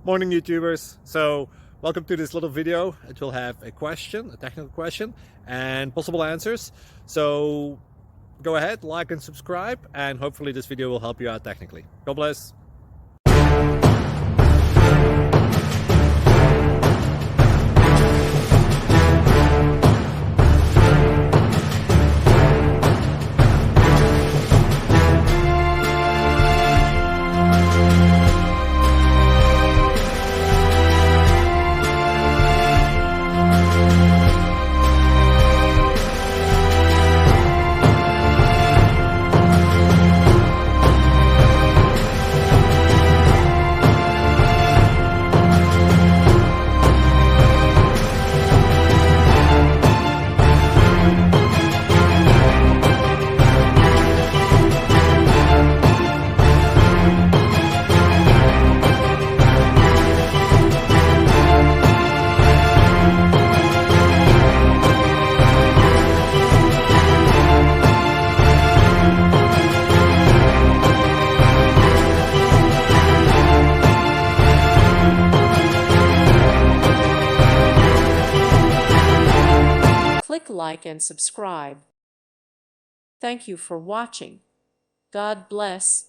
Morning YouTubers. So welcome to this little video. It will have a question, a technical question, and possible answers. So go ahead, like and subscribe, and hopefully this video will help you out technically. God bless. Click like and subscribe. Thank you for watching. God bless.